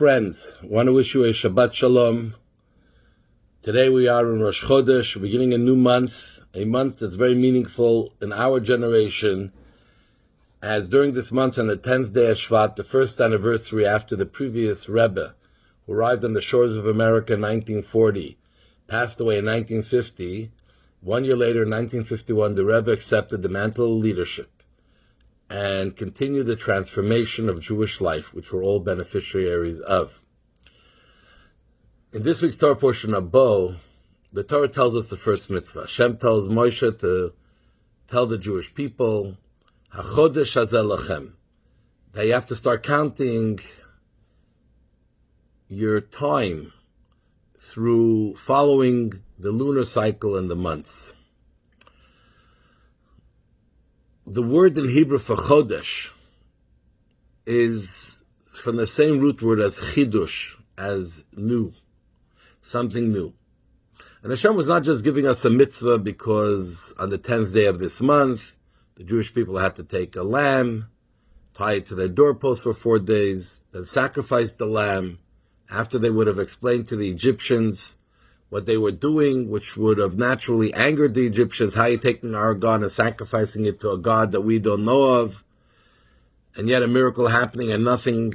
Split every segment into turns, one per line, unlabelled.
friends, I want to wish you a Shabbat Shalom. Today we are in Rosh Chodesh, beginning a new month, a month that's very meaningful in our generation, as during this month on the 10th day of Shvat, the first anniversary after the previous Rebbe, who arrived on the shores of America in 1940, passed away in 1950, 1 year later in 1951, the Rebbe accepted the mantle of leadership and continued the transformation of Jewish life, which we're all beneficiaries of. In this week's Torah portion of Bo, the Torah tells us the first mitzvah. Hashem tells Moshe to tell the Jewish people, HaChodesh hazeh lachem, that you have to start counting your time through following the lunar cycle and the months. The word in Hebrew for Chodesh is from the same root word as chidush, as new, something new. And Hashem was not just giving us a mitzvah because on the 10th day of this month, the Jewish people had to take a lamb, tie it to their doorpost for 4 days, then sacrifice the lamb, after they would have explained to the Egyptians what they were doing, which would have naturally angered the Egyptians. How are you taking our God and sacrificing it to a God that we don't know of? And yet a miracle happening and nothing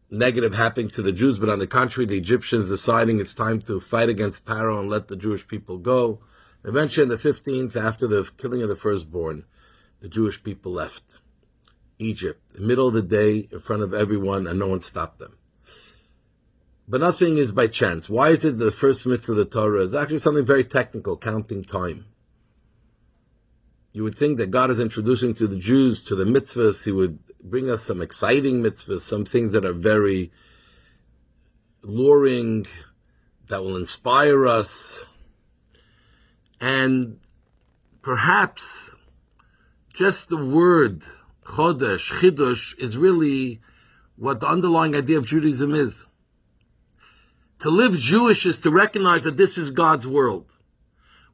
negative happening to the Jews, but on the contrary, the Egyptians deciding it's time to fight against Pharaoh and let the Jewish people go. Eventually, on the 15th, after the killing of the firstborn, the Jewish people left Egypt, in the middle of the day, in front of everyone, and no one stopped them. But nothing is by chance. Why is it the first mitzvah of the Torah is actually something very technical, counting time? You would think that God is introducing to the Jews, to the mitzvahs, He would bring us some exciting mitzvahs, some things that are very luring, that will inspire us. And perhaps just the word Chodesh, Chidush, is really what the underlying idea of Judaism is. To live Jewish is to recognize that this is God's world.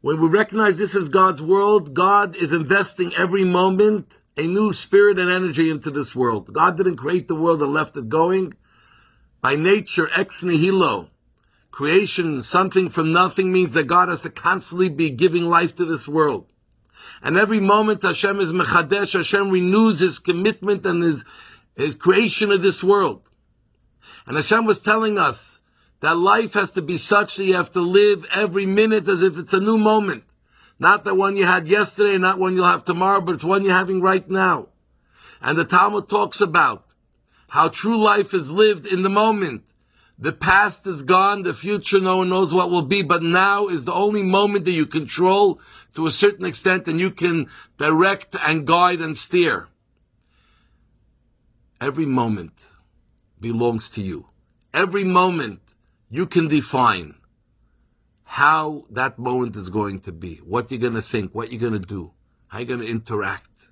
When we recognize this is God's world, God is investing every moment a new spirit and energy into this world. God didn't create the world and left it going. By nature, ex nihilo, creation, something from nothing, means that God has to constantly be giving life to this world. And every moment Hashem is mechadesh, Hashem renews His commitment and His creation of this world. And Hashem was telling us that life has to be such that you have to live every minute as if it's a new moment. Not the one you had yesterday, not one you'll have tomorrow, but it's one you're having right now. And the Talmud talks about how true life is lived in the moment. The past is gone, the future no one knows what will be, but now is the only moment that you control to a certain extent, and you can direct and guide and steer. Every moment belongs to you. Every moment you can define how that moment is going to be, what you're going to think, what you're going to do, how you're going to interact.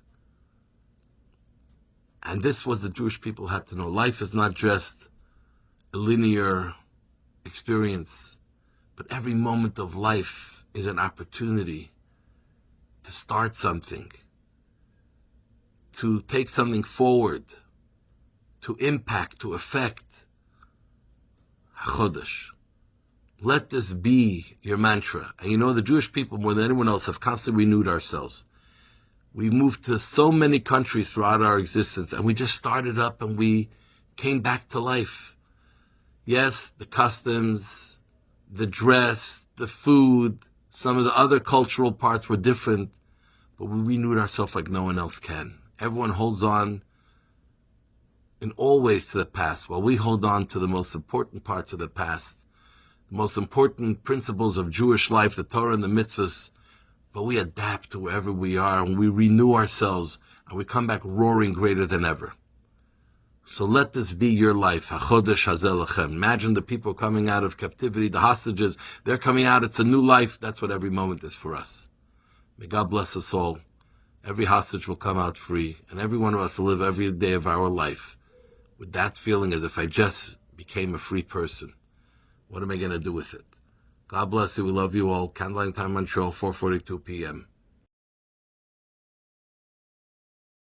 And this was the Jewish people had to know. Life is not just a linear experience, but every moment of life is an opportunity to start something, to take something forward, to impact, to affect. Chodesh. Let this be your mantra. And you know, the Jewish people, more than anyone else, have constantly renewed ourselves. We've moved to so many countries throughout our existence, and we just started up and we came back to life. Yes, the customs, the dress, the food, some of the other cultural parts were different, but we renewed ourselves like no one else can. Everyone holds on in all ways to the past, while we hold on to the most important parts of the past, the most important principles of Jewish life, the Torah and the mitzvahs, but we adapt to wherever we are, and we renew ourselves, and we come back roaring greater than ever. So let this be your life. HaChodesh hazeh lachem. Imagine the people coming out of captivity, the hostages, they're coming out, it's a new life. That's what every moment is for us. May God bless us all. Every hostage will come out free, and every one of us will live every day of our life with that feeling as if I just became a free person. What am I going to do with it? God bless you. We love you all. Candlelight Time Montreal, 4:42 p.m.